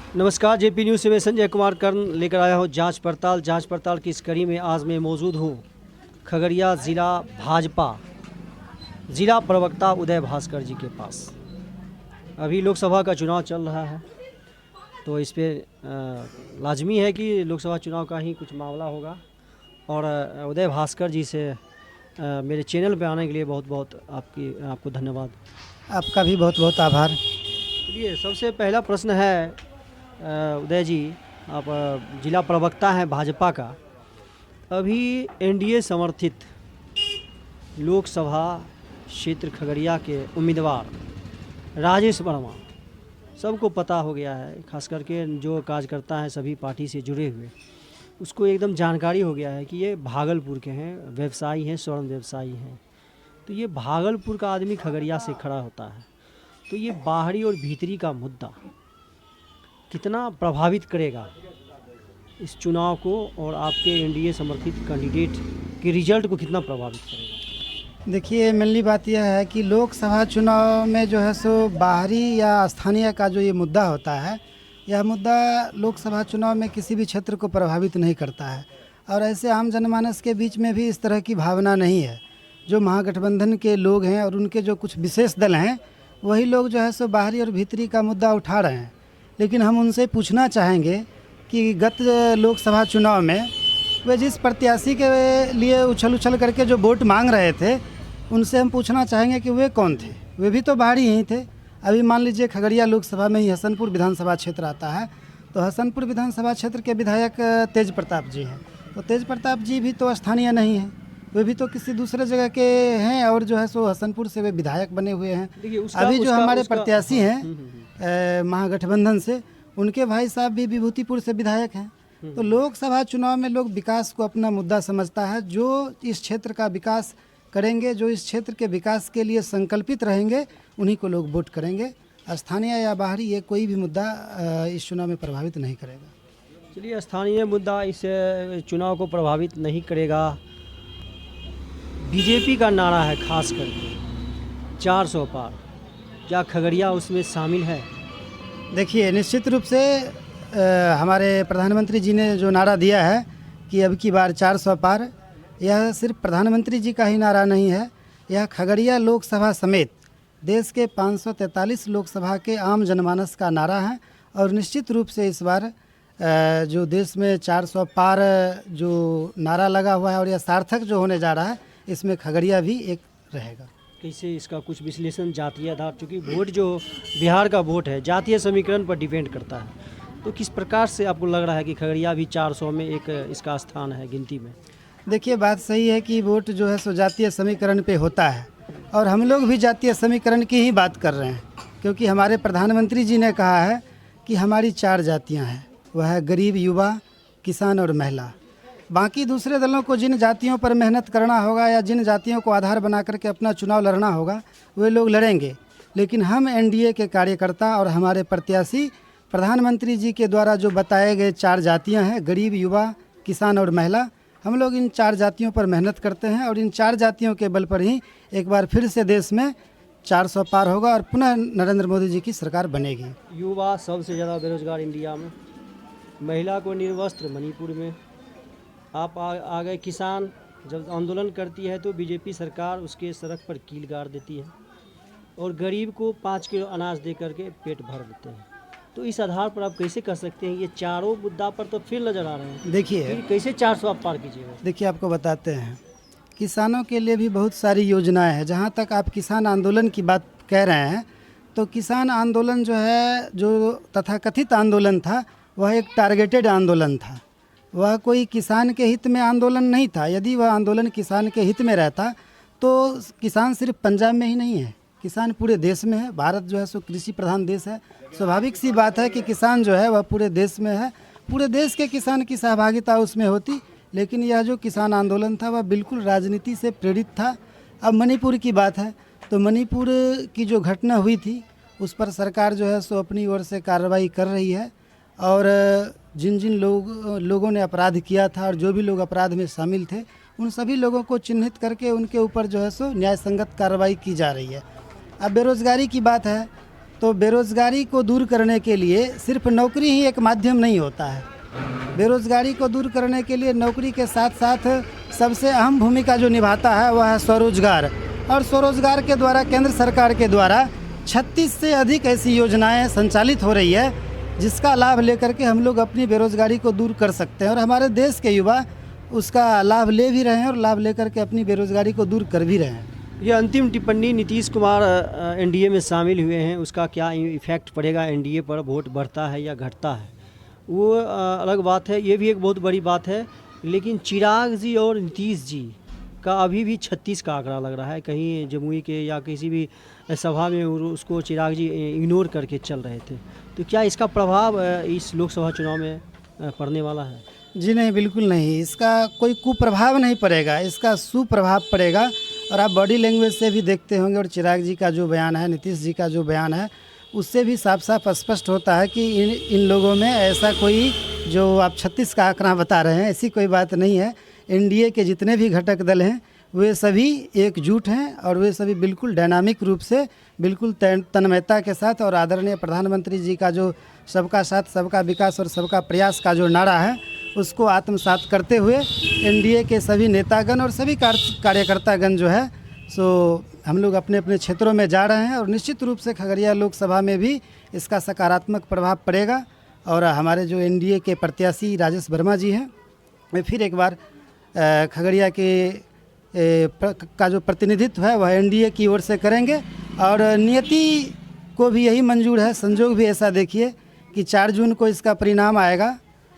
नमस्कार, JP news से मैं संजय कुमार कर्ण लेकर आया हूँ जांच पड़ताल की इस कड़ी में आज मैं मौजूद हूँ खगड़िया ज़िला भाजपा ज़िला प्रवक्ता उदय भास्कर जी के पास। अभी लोकसभा का चुनाव चल रहा है, तो इस पे लाजमी है कि लोकसभा चुनाव का ही कुछ मामला होगा। और उदय भास्कर जी से मेरे चैनल पे आने के लिए बहुत बहुत आपको धन्यवाद। आपका भी बहुत बहुत आभार। चलिए, सबसे पहला प्रश्न है उदय जी, आप जिला प्रवक्ता हैं भाजपा का। अभी एनडीए समर्थित लोकसभा क्षेत्र खगड़िया के उम्मीदवार राजेश वर्मा, सबको पता हो गया है, खास करके जो कार्यकर्ता हैं सभी पार्टी से जुड़े हुए, उसको एकदम जानकारी हो गया है कि ये भागलपुर के हैं, व्यवसायी हैं, स्वर्ण व्यवसायी हैं। तो ये भागलपुर का आदमी खगड़िया से खड़ा होता है, तो ये बाहरी और भीतरी का मुद्दा कितना प्रभावित करेगा इस चुनाव को, और आपके एनडीए समर्थित कैंडिडेट के रिजल्ट को कितना प्रभावित करेगा? देखिए, मेनली बात यह है कि लोकसभा चुनाव में जो है सो बाहरी या स्थानीय का जो ये मुद्दा होता है, यह मुद्दा लोकसभा चुनाव में किसी भी क्षेत्र को प्रभावित नहीं करता है। और ऐसे आम जनमानस के बीच में भी इस तरह की भावना नहीं है। जो महागठबंधन के लोग हैं और उनके जो कुछ विशेष दल हैं, वही लोग जो है सो बाहरी और भीतरी का मुद्दा उठा रहे हैं। लेकिन हम उनसे पूछना चाहेंगे कि गत लोकसभा चुनाव में वे जिस प्रत्याशी के लिए उछल करके जो वोट मांग रहे थे, उनसे हम पूछना चाहेंगे कि वे कौन थे। वे भी तो बाहरी ही थे। अभी मान लीजिए खगड़िया लोकसभा में ही हसनपुर विधानसभा क्षेत्र आता है, तो हसनपुर विधानसभा क्षेत्र के विधायक तेज प्रताप जी हैं। तो तेज प्रताप जी भी तो स्थानीय नहीं हैं, वे भी तो किसी दूसरे जगह के हैं, और जो है सो हसनपुर से वे विधायक बने हुए हैं। अभी जो हमारे प्रत्याशी हैं महागठबंधन से, उनके भाई साहब भी विभूतिपुर से विधायक हैं। तो लोकसभा चुनाव में लोग विकास को अपना मुद्दा समझता है। जो इस क्षेत्र का विकास करेंगे, जो इस क्षेत्र के विकास के लिए संकल्पित रहेंगे, उन्हीं को लोग वोट करेंगे। स्थानीय या बाहरी ये कोई भी मुद्दा इस चुनाव में प्रभावित नहीं करेगा। चलिए, स्थानीय मुद्दा इस चुनाव को प्रभावित नहीं करेगा। बीजेपी का नारा है खास करके 400 पार, क्या खगड़िया उसमें शामिल है? देखिए, निश्चित रूप से हमारे प्रधानमंत्री जी ने जो नारा दिया है कि अब की बार 400 पार, यह सिर्फ प्रधानमंत्री जी का ही नारा नहीं है, यह खगड़िया लोकसभा समेत देश के 543 लोकसभा के आम जनमानस का नारा है। और निश्चित रूप से इस बार जो देश में 400 पार जो नारा लगा हुआ है और यह सार्थक जो होने जा रहा है, इसमें खगड़िया भी एक रहेगा। कैसे इसका कुछ विश्लेषण जातीय आधार, चूँकि वोट जो बिहार का वोट है जातीय समीकरण पर डिपेंड करता है, तो किस प्रकार से आपको लग रहा है कि खगड़िया भी 400 में एक इसका स्थान है गिनती में? देखिए, बात सही है कि वोट जो है सो जातीय समीकरण पे होता है, और हम लोग भी जातीय समीकरण की ही बात कर रहे हैं, क्योंकि हमारे प्रधानमंत्री जी ने कहा है कि हमारी 4 जातियां हैं, वह है गरीब, युवा, किसान और महिला। बाकी दूसरे दलों को जिन जातियों पर मेहनत करना होगा या जिन जातियों को आधार बना करके अपना चुनाव लड़ना होगा, वे लोग लड़ेंगे। लेकिन हम एनडीए के कार्यकर्ता और हमारे प्रत्याशी प्रधानमंत्री जी के द्वारा जो बताए गए 4 जातियां हैं, गरीब, युवा, किसान और महिला, हम लोग इन 4 जातियों पर मेहनत करते हैं, और इन 4 जातियों के बल पर ही एक बार फिर से देश में 400 पार होगा और पुनः नरेंद्र मोदी जी की सरकार बनेगी। युवा सबसे ज़्यादा बेरोजगार इंडिया में, महिला को निर्वस्त्र मणिपुर में, आप आ गए किसान। जब आंदोलन करती है तो बीजेपी सरकार उसके सड़क पर कील गाड़ देती है, और गरीब को 5 किलो अनाज दे करके पेट भर देते हैं। तो इस आधार पर आप कैसे कह सकते हैं ये चारों मुद्दा पर तो फेल नजर आ रहे हैं? देखिए, कैसे 400 आप पार कीजिएगा? देखिए, आपको बताते हैं, किसानों के लिए भी बहुत सारी योजनाएं हैं। जहां तक आप किसान आंदोलन की बात कह रहे हैं, तो किसान आंदोलन जो है, जो तथाकथित आंदोलन था, वह एक टारगेटेड आंदोलन था। वह कोई किसान के हित में आंदोलन नहीं था। यदि वह आंदोलन किसान के हित में रहता, तो किसान सिर्फ पंजाब में ही नहीं है, किसान पूरे देश में है। भारत जो है सो कृषि प्रधान देश है। स्वाभाविक सी बात है कि किसान जो है वह पूरे देश में है, पूरे देश के किसान की सहभागिता उसमें होती। लेकिन यह जो किसान आंदोलन था वह बिल्कुल राजनीति से प्रेरित था। अब मणिपुर की बात है, तो मणिपुर की जो घटना हुई थी, उस पर सरकार जो है सो अपनी ओर से कार्रवाई कर रही है, और जिन जिन लोगों ने अपराध किया था और जो भी लोग अपराध में शामिल थे, उन सभी लोगों को चिन्हित करके उनके ऊपर जो है सो न्याय संगत कार्रवाई की जा रही है। अब बेरोज़गारी की बात है, तो बेरोज़गारी को दूर करने के लिए सिर्फ नौकरी ही एक माध्यम नहीं होता है। बेरोज़गारी को दूर करने के लिए नौकरी के साथ साथ सबसे अहम भूमिका जो निभाता है वह है स्वरोज़गार। और स्वरोज़गार के द्वारा केंद्र सरकार के द्वारा 36 से अधिक ऐसी योजनाएं संचालित हो रही है जिसका लाभ लेकर के हम लोग अपनी बेरोज़गारी को दूर कर सकते हैं और हमारे देश के युवा उसका लाभ ले भी रहे हैं और लाभ लेकर के अपनी बेरोज़गारी को दूर कर भी रहे हैं। ये अंतिम टिप्पणी नीतीश कुमार एनडीए में शामिल हुए हैं, उसका क्या इफ़ेक्ट पड़ेगा एनडीए पर, वोट बढ़ता है या घटता है, वो अलग बात है। ये भी एक बहुत बड़ी बात है। लेकिन चिराग जी और नीतीश जी का अभी भी 36 का आंकड़ा लग रहा है। कहीं जमुई के या किसी भी सभा में उसको चिराग जी इग्नोर करके चल रहे थे। तो क्या इसका प्रभाव इस लोकसभा चुनाव में पड़ने वाला है? जी नहीं, बिल्कुल नहीं। इसका कोई कुप्रभाव नहीं पड़ेगा, इसका सुप्रभाव पड़ेगा। और आप बॉडी लैंग्वेज से भी देखते होंगे और चिराग जी का जो बयान है, नीतीश जी का जो बयान है, उससे भी साफ साफ स्पष्ट होता है कि इन लोगों में ऐसा कोई, जो आप 36 का आंकड़ा बता रहे हैं, ऐसी कोई बात नहीं है। एनडीए के जितने भी घटक दल हैं वे सभी एकजुट हैं और वे सभी बिल्कुल डायनामिक रूप से, बिल्कुल तन्मयता के साथ, और आदरणीय प्रधानमंत्री जी का जो सबका साथ सबका विकास और सबका प्रयास का जो नारा है उसको आत्मसात करते हुए एनडीए के सभी नेतागण और सभी कार्यकर्तागण जो है सो हम लोग अपने अपने क्षेत्रों में जा रहे हैं। और निश्चित रूप से खगड़िया लोकसभा में भी इसका सकारात्मक प्रभाव पड़ेगा। और हमारे जो एनडीए के प्रत्याशी राजेश वर्मा जी हैं, वे फिर एक बार खगड़िया के का जो प्रतिनिधित्व है वह एनडीए की ओर से करेंगे। और नियति को भी यही मंजूर है, संजोग भी ऐसा देखिए कि 4 जून को इसका परिणाम आएगा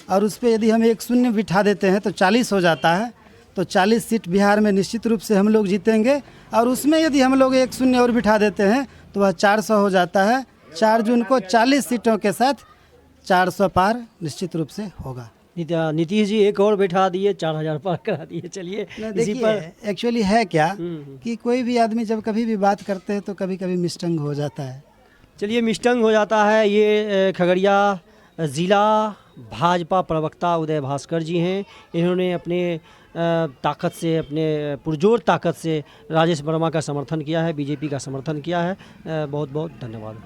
और उस पर यदि हम 1-0 बिठा देते हैं तो 40 हो जाता है। तो 40 सीट बिहार में निश्चित रूप से हम लोग जीतेंगे। और उसमें यदि हम लोग 1-0 और बिठा देते हैं तो वह 400 हो जाता है। 4 जून को 40 सीटों के साथ 400 पार निश्चित रूप से होगा। नीतीश जी एक और बैठा दिए, 4000 पार करा दिए। चलिए इसी पर एक्चुअली है क्या कि कोई भी आदमी जब कभी भी बात करते हैं तो कभी कभी मिस्टंग हो जाता है। चलिए मिस्टंग हो जाता है। ये खगड़िया ज़िला भाजपा प्रवक्ता उदय भास्कर जी हैं। इन्होंने अपने ताकत से, अपने पुरजोर ताकत से राजेश वर्मा का समर्थन किया है, बीजेपी का समर्थन किया है। बहुत बहुत धन्यवाद।